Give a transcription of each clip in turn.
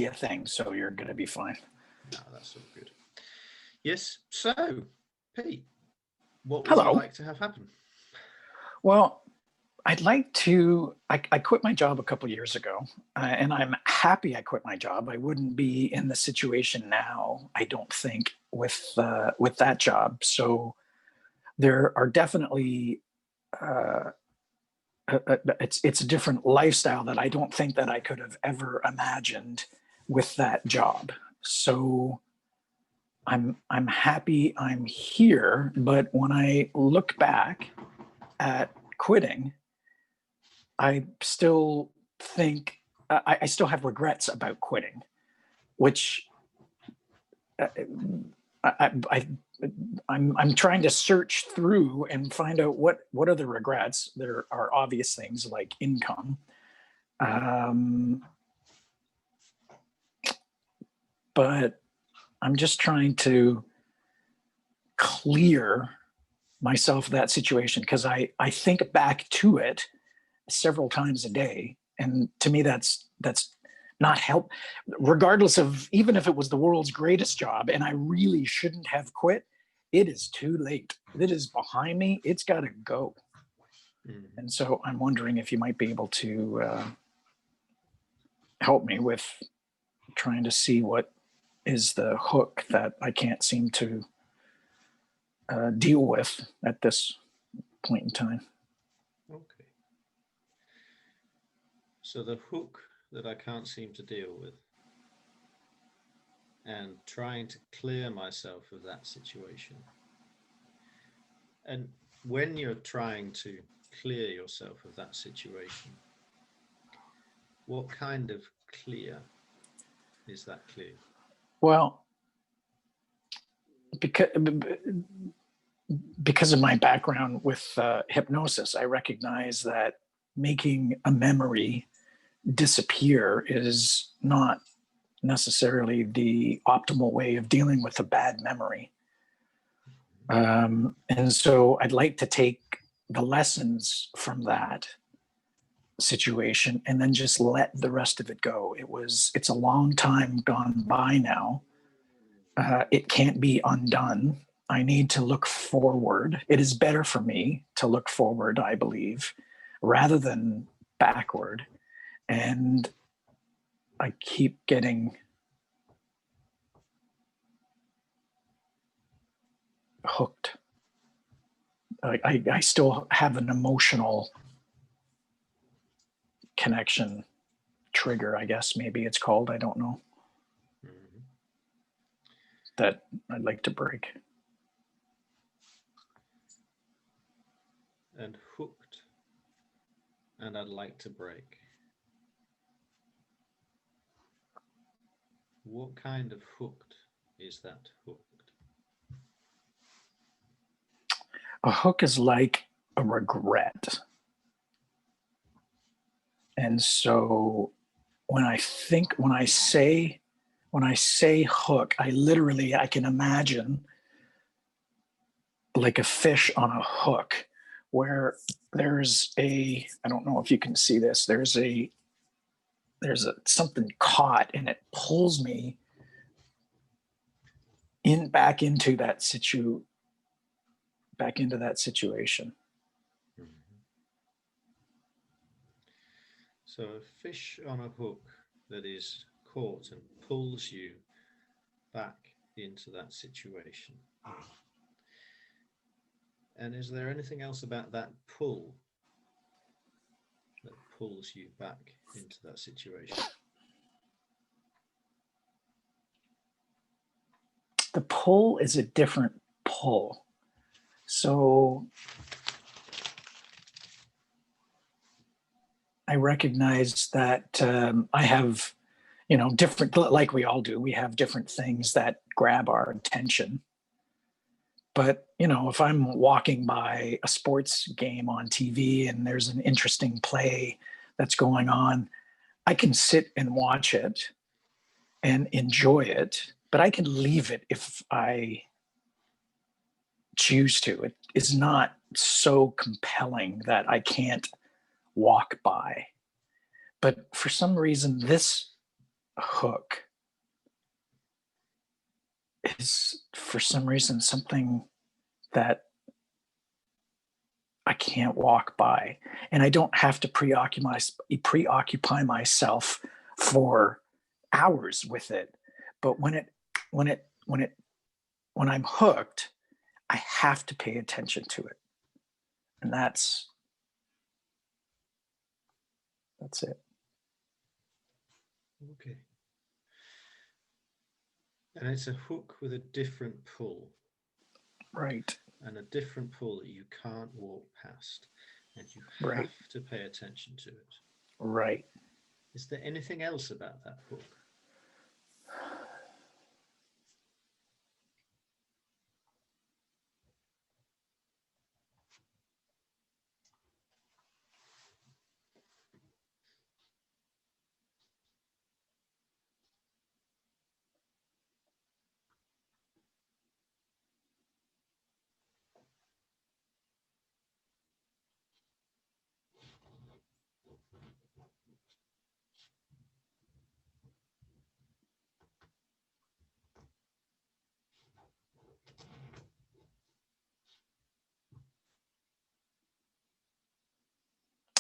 a thing, so you're going to be fine. No, that's all good. Yes. So, Pete, what would Hello. you like to have happen? Well, I'd like to. I quit my job a couple years ago, and I'm happy I quit my job. I wouldn't be in the situation now, I don't think, with that job. So there are definitely. It's a different lifestyle that I don't think that I could have ever imagined with that job. So I'm happy I'm here, but when I look back at quitting, I still think I still have regrets about quitting, which I'm trying to search through and find out what are the regrets. There are obvious things like income, but I'm just trying to clear myself of that situation, because I think back to it several times a day, and to me that's not help, regardless of, even if it was the world's greatest job and I really shouldn't have quit, it is too late. It is behind me. It's got to go. And so I'm wondering if you might be able to help me with trying to see what is the hook that I can't seem to deal with at this point in time. Okay. So the hook that I can't seem to deal with, and trying to clear myself of that situation. And when you're trying to clear yourself of that situation, what kind of clear is that clear? Well, because of my background with hypnosis, I recognize that making a memory disappear is not necessarily the optimal way of dealing with a bad memory. And so I'd like to take the lessons from that situation and then just let the rest of it go. It's a long time gone by now. It can't be undone. I need to look forward. It is better for me to look forward, I believe, rather than backward. And I keep getting hooked. I still have an emotional connection trigger, I guess maybe it's called. I don't know. That I'd like to break. And hooked, and I'd like to break. What kind of hooked is that hooked? A hook is like a regret. And so when I say hook, I can imagine like a fish on a hook, where there's I don't know if you can see this, there's something caught, and it pulls me back into that situation. So a fish on a hook that is caught and pulls you back into that situation. And is there anything else about that pull that pulls you back into that situation? The pull is a different pull. So I recognize that I have, different, like we all do, we have different things that grab our attention. But, if I'm walking by a sports game on TV and there's an interesting play that's going on, I can sit and watch it and enjoy it, but I can leave it if I choose to. It is not so compelling that I can't walk by. But for some reason, this hook is for some reason something that I can't walk by, and I don't have to preoccupy myself for hours with it. But when I'm hooked, I have to pay attention to it, and that's it. Okay. And it's a hook with a different pull, Right, and a different pull that you can't walk past, and you right, have to pay attention to it. right. Is there anything else about that hook?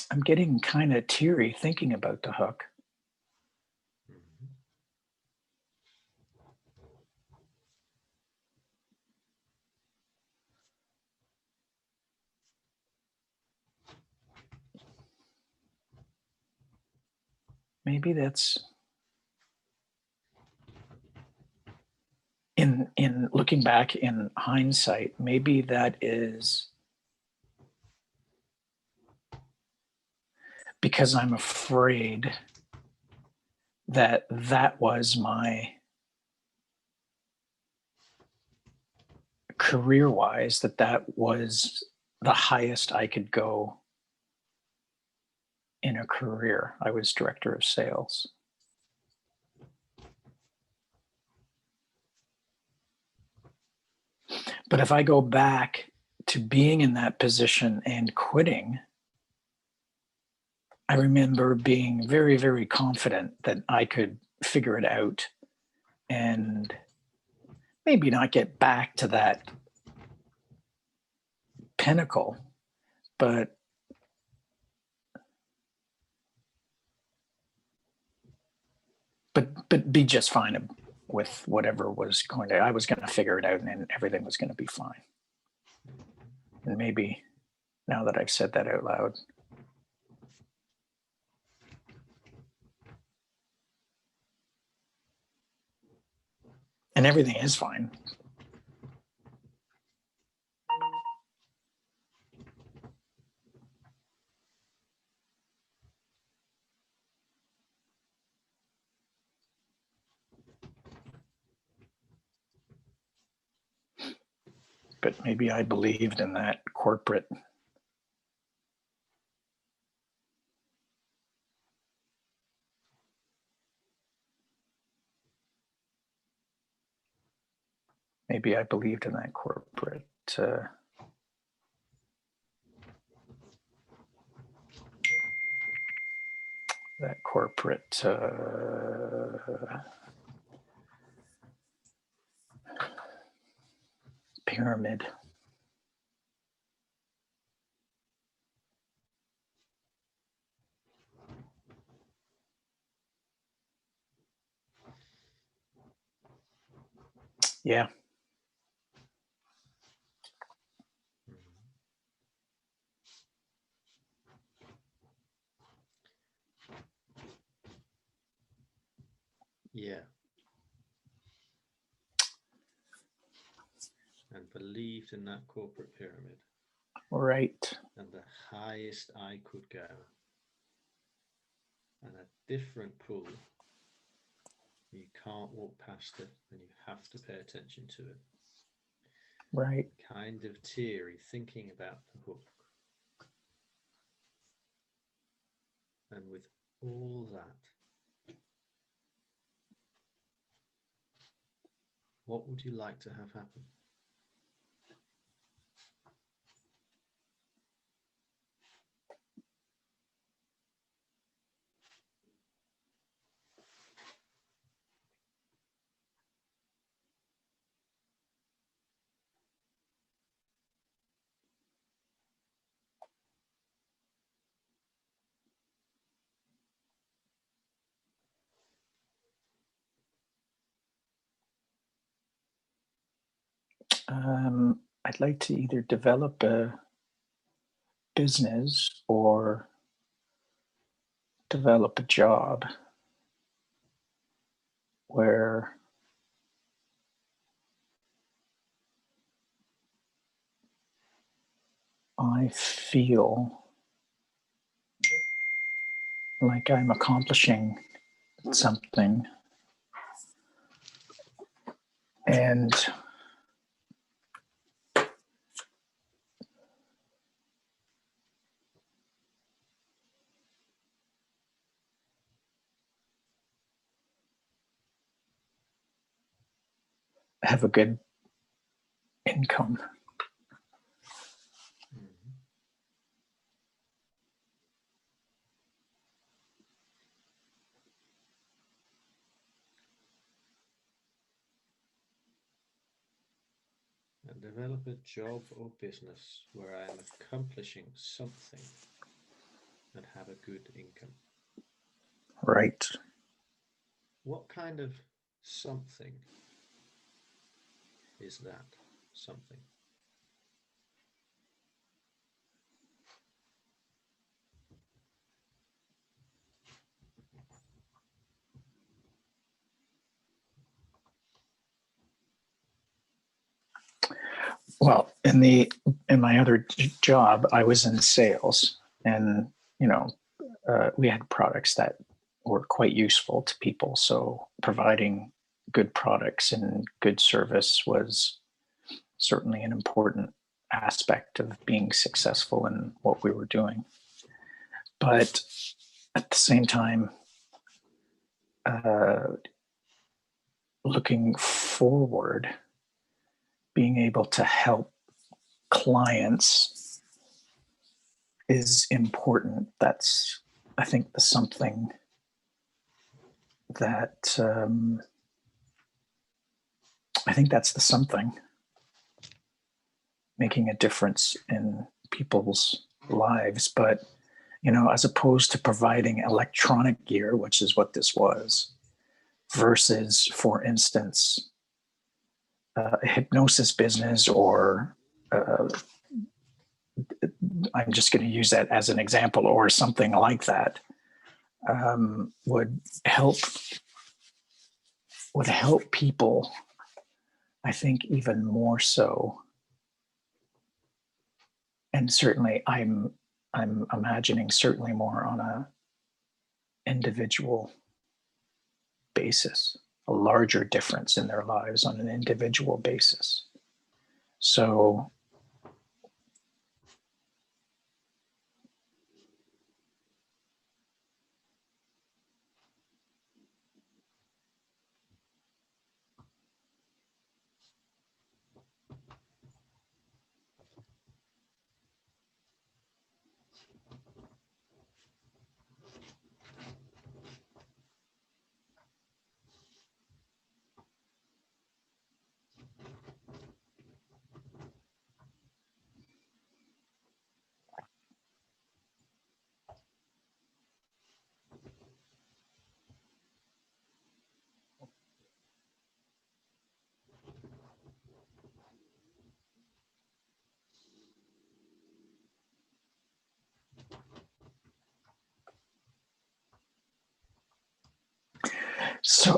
I'm getting kind of teary thinking about the hook. Mhm. Maybe that's in looking back in hindsight, maybe that is because I'm afraid that that was my career wise, that was the highest I could go in a career. I was director of sales. But if I go back to being in that position and quitting, I remember being very, very confident that I could figure it out and maybe not get back to that pinnacle, but be just fine with whatever was going to. I was going to figure it out, and everything was going to be fine. And maybe now that I've said that out loud, and everything is fine. But maybe I believed in that corporate. Maybe I believed in that corporate. That corporate pyramid. Yeah. Mhm. Yeah. And believed in that corporate pyramid. Right. And the highest I could go. And a different pull. You can't walk past it, and you have to pay attention to it. Right. Kind of teary thinking about the hook. And with all that, what would you like to have happen? I'd like to either develop a business or develop a job where I feel like I'm accomplishing something and have a good income. Mhm. And develop a job or business where I am accomplishing something and have a good income. Right. What kind of something is that something? Well, in my other job, I was in sales, and you know, we had products that were quite useful to people. So providing good products and good service was certainly an important aspect of being successful in what we were doing. But at the same time, uh, looking forward, being able to help clients is important. That's, I think, the something that I think that's the something, making a difference in people's lives. But as opposed to providing electronic gear, which is what this was, versus, for instance, a hypnosis business, or I'm just going to use that as an example, or something like that, would help people, I think, even more so. And certainly I'm imagining certainly more on a individual basis, a larger difference in their lives on an individual basis. So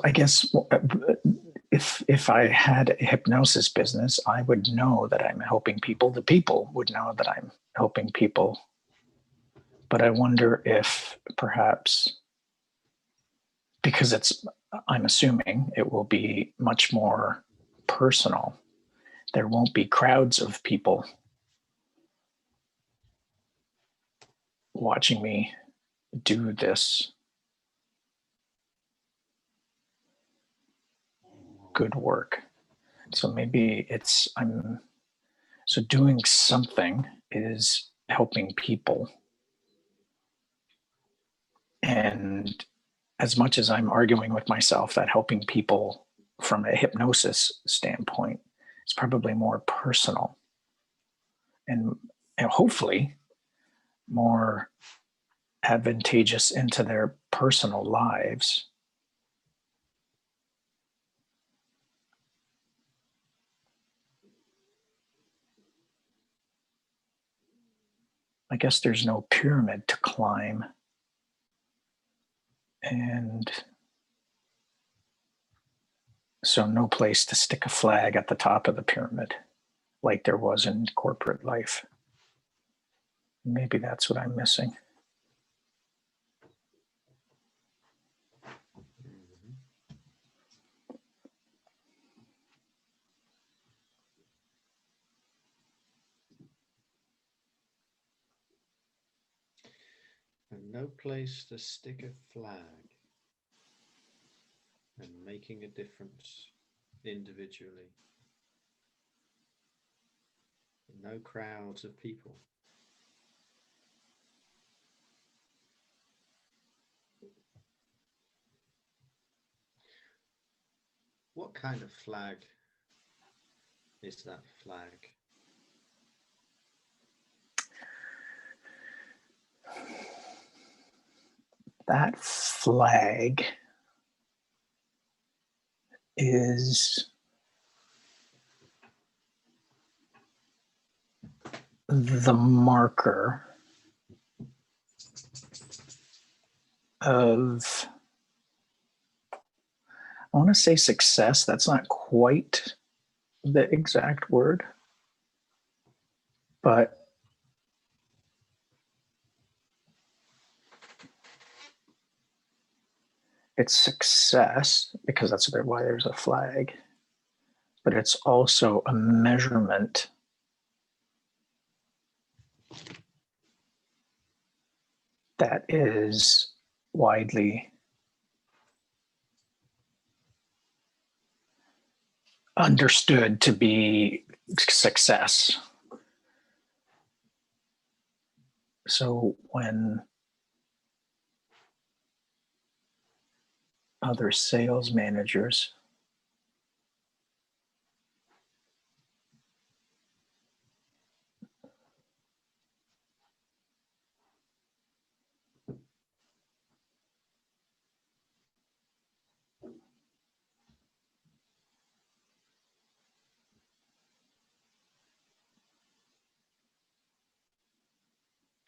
I guess if I had a hypnosis business, I would know that I'm helping people. The people would know that I'm helping people. But I wonder if perhaps, because I'm assuming it will be much more personal. There won't be crowds of people watching me do this good work. So maybe doing something is helping people. And as much as I'm arguing with myself that helping people from a hypnosis standpoint is probably more personal and hopefully more advantageous into their personal lives. I guess there's no pyramid to climb. And so no place to stick a flag at the top of the pyramid like there was in corporate life. Maybe that's what I'm missing. And no place to stick a flag and making a difference individually. No crowds of people. What kind of flag is that flag? That flag is the marker of, I want to say success. That's not quite the exact word, but it's success because that's why there's a flag, but it's also a measurement that is widely understood to be success. So when other sales managers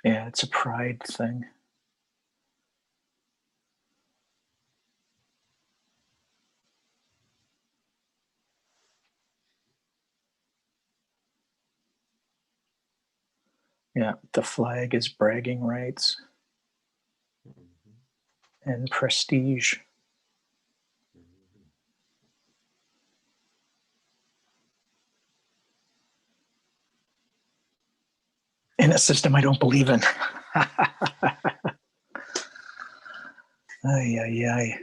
yeah, it's a pride thing. Yeah, the flag is bragging rights and prestige. In a system I don't believe in. Ay, ay, ay.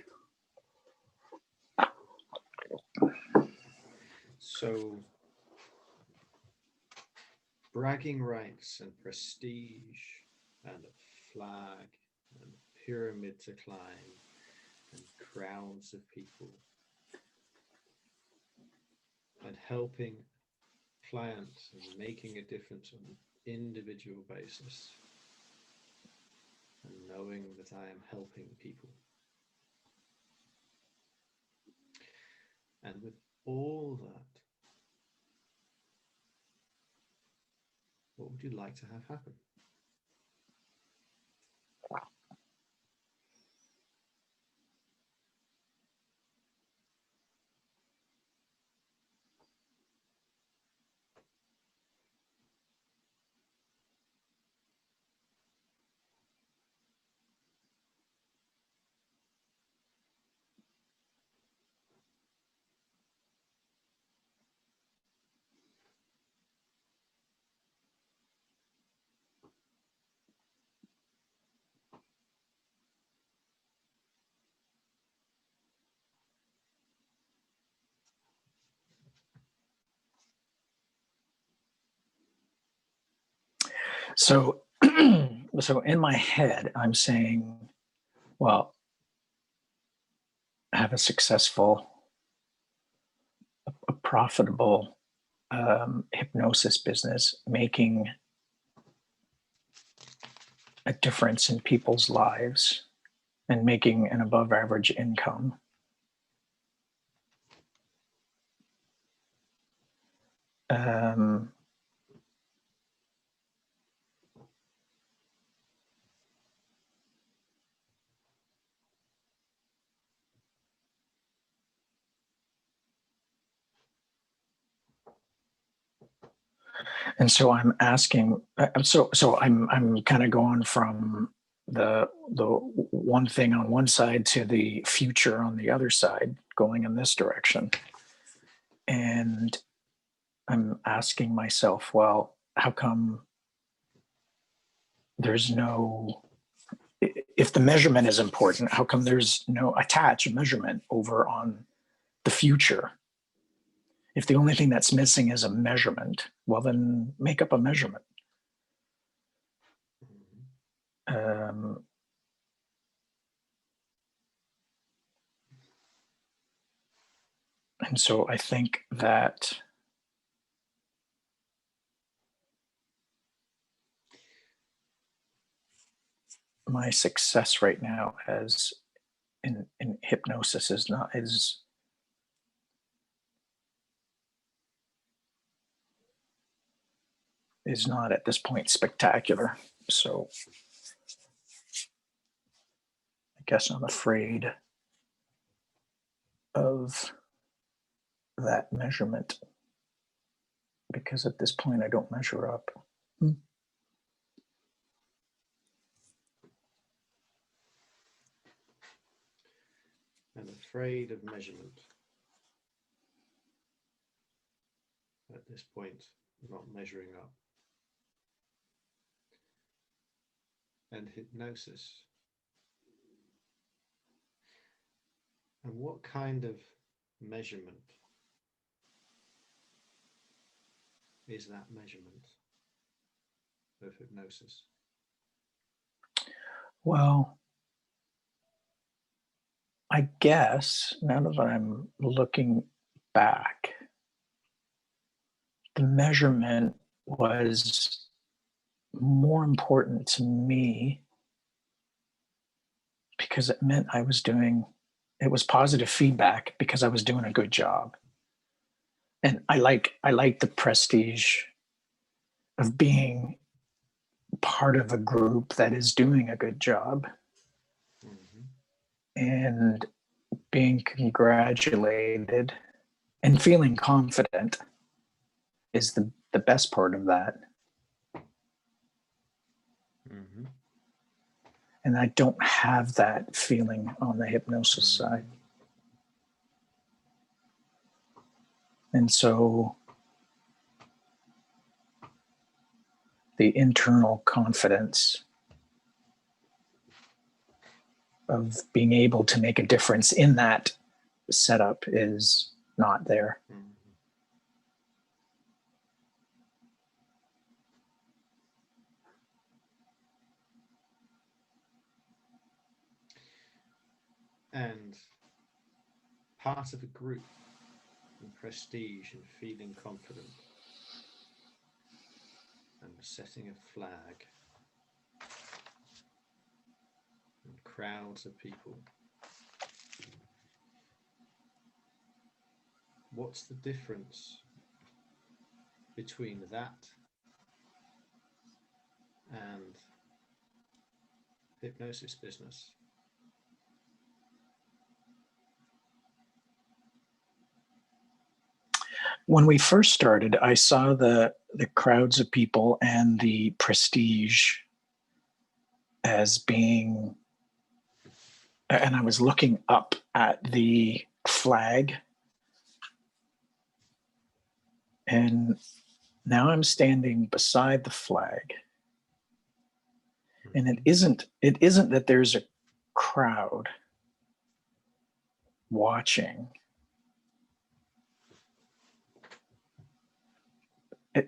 So, bragging rights and prestige and a flag and a pyramid to climb and crowds of people and helping clients and making a difference on an individual basis and knowing that I am helping people. And with all that, what would you like to have happen? So, so in my head, I'm saying, well, have a successful, a profitable hypnosis business, making a difference in people's lives and making an above average income. Um, And so I'm asking, so I'm kind of going from the one thing on one side to the future on the other side, going in this direction. And I'm asking myself, well, how come there's no, if the measurement is important, how come there's no attached measurement over on the future? If the only thing that's missing is a measurement, well, then make up a measurement. Um, and so I think that my success right now as in hypnosis is not at this point spectacular. So I guess I'm afraid of that measurement because at this point I don't measure up. And afraid of measurement. At this point, not measuring up. And hypnosis. And what kind of measurement is that measurement of hypnosis? Well, I guess now that I'm looking back, the measurement was more important to me because it meant it was positive feedback because I was doing a good job. And I like the prestige of being part of a group that is doing a good job. Mm-hmm. And being congratulated and feeling confident is the best part of that. Mm-hmm. And I don't have that feeling on the hypnosis side. And so the internal confidence of being able to make a difference in that setup is not there. Mm-hmm. And part of a group and prestige and feeling confident and setting a flag and crowds of people. What's the difference between that and hypnosis business? When we first started, I saw the crowds of people and the prestige as being, and I was looking up at the flag, and now I'm standing beside the flag. And it isn't that there's a crowd watching.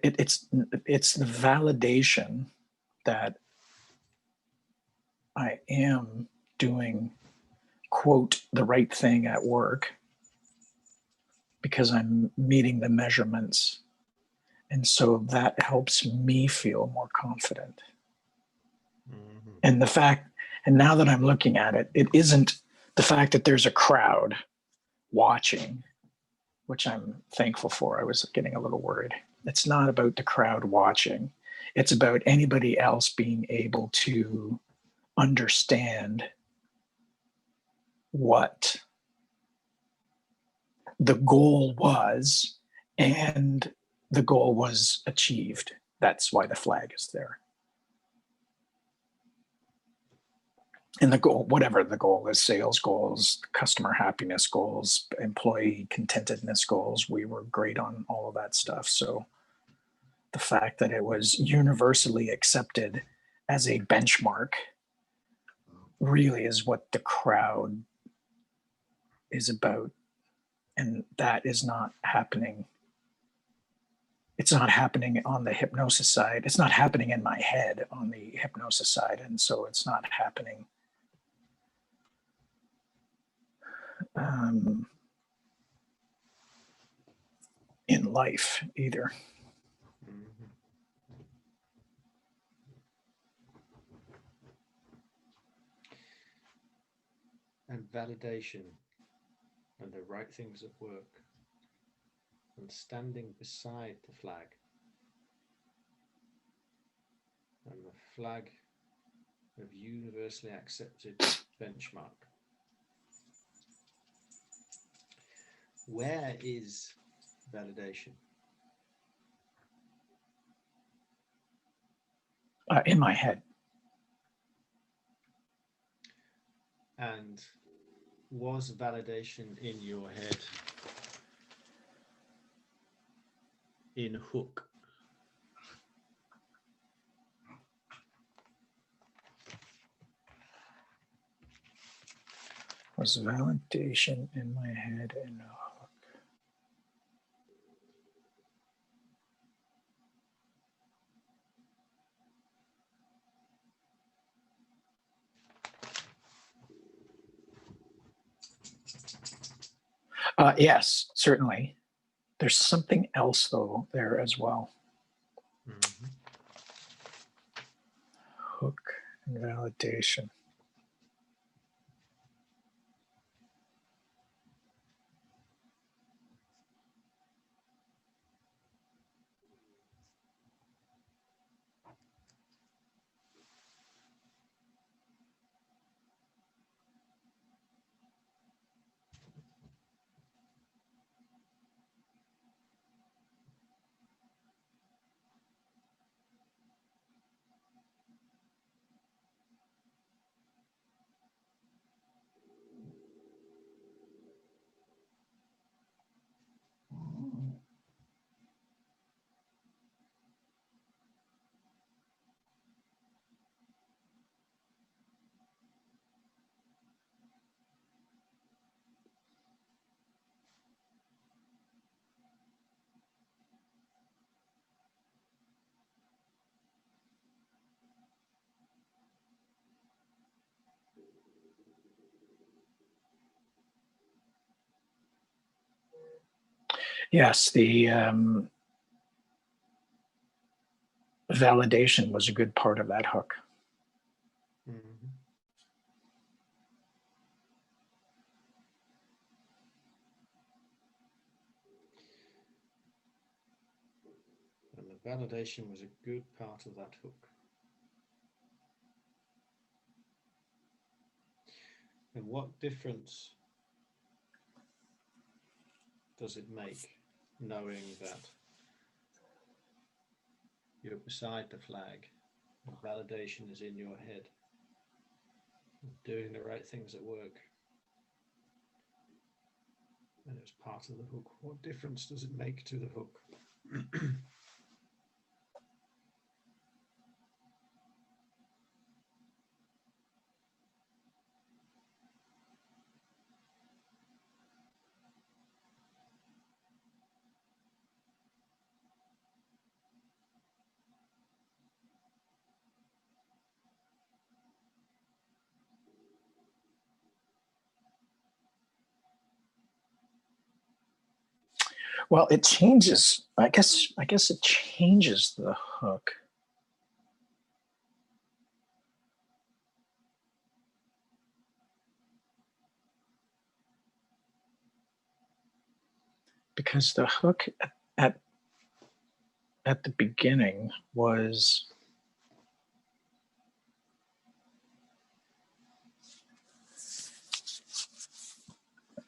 It's the validation that I am doing, quote, the right thing at work because I'm meeting the measurements. And so that helps me feel more confident. Mm-hmm. And now that I'm looking at it, it isn't the fact that there's a crowd watching, which I'm thankful for. I was getting a little worried. It's not about the crowd watching. It's about anybody else being able to understand what the goal was and the goal was achieved. That's why the flag is there. And the goal, whatever the goal is, sales goals, customer happiness goals, employee contentedness goals, we were great on all of that stuff. So the fact that it was universally accepted as a benchmark really is what the crowd is about. And that is not happening. It's not happening on the hypnosis side. It's not happening in my head on the hypnosis side. And so it's not happening in life either. And validation and the right things at work and standing beside the flag and the flag of universally accepted benchmark. Where is validation? In my head. And was validation in your head in Hook? Was validation in my head in Hook? Yes, certainly. There's something else though there as well. Mm-hmm. Hook and validation. Yes, the validation was a good part of that hook. Mm-hmm. And the validation was a good part of that hook. And what difference does it make knowing that you're beside the flag and validation is in your head, doing the right things at work, and it's part of the hook? What difference does it make to the hook? Well, it changes. I guess it changes the hook. Because the hook at the beginning was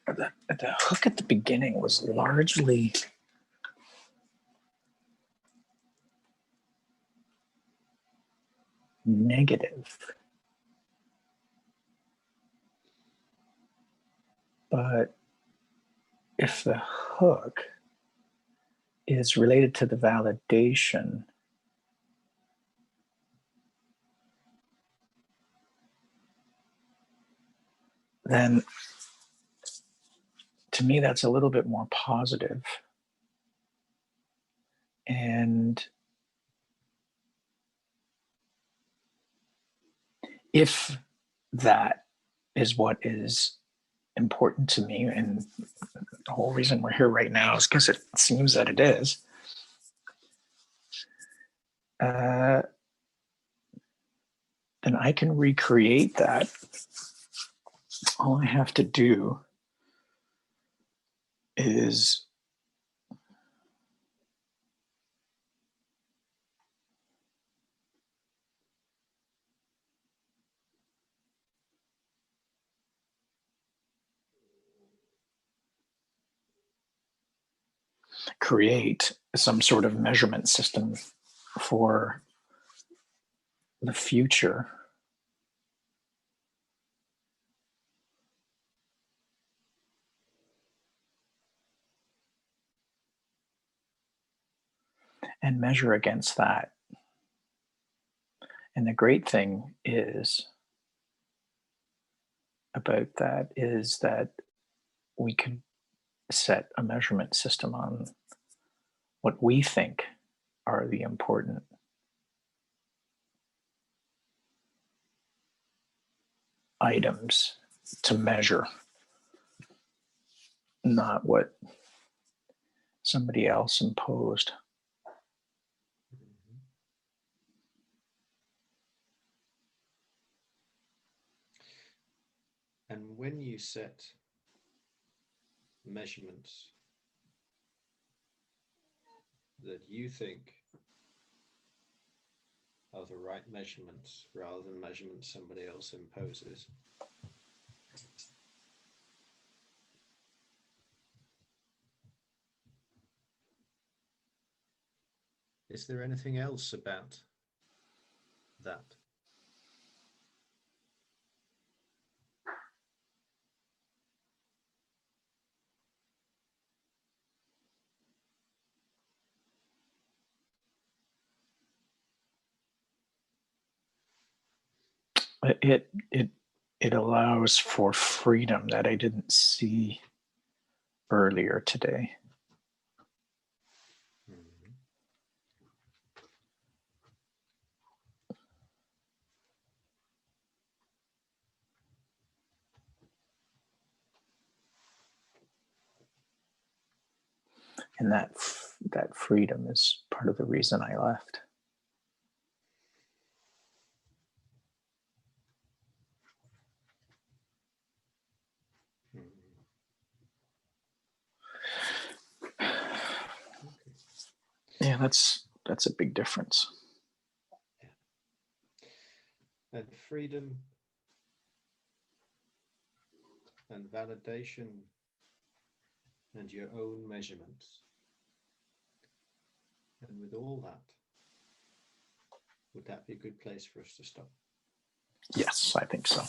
the hook at the beginning was largely negative. But if the hook is related to the validation, then to me, that's a little bit more positive. And if that is what is important to me, and the whole reason we're here right now is because it seems that it is, then I can recreate that. All I have to do is create some sort of measurement system for the future. And measure against that. And the great thing is about that is that we can set a measurement system on what we think are the important items to measure, not what somebody else imposed. And when you set measurements that you think are the right measurements rather than measurements somebody else imposes, is there anything else about that? It allows for freedom that I didn't see earlier today. Mm-hmm. And that freedom is part of the reason I left. Yeah, that's a big difference. Yeah. And freedom and validation and your own measurements. And with all that, would that be a good place for us to stop? Yes, I think so.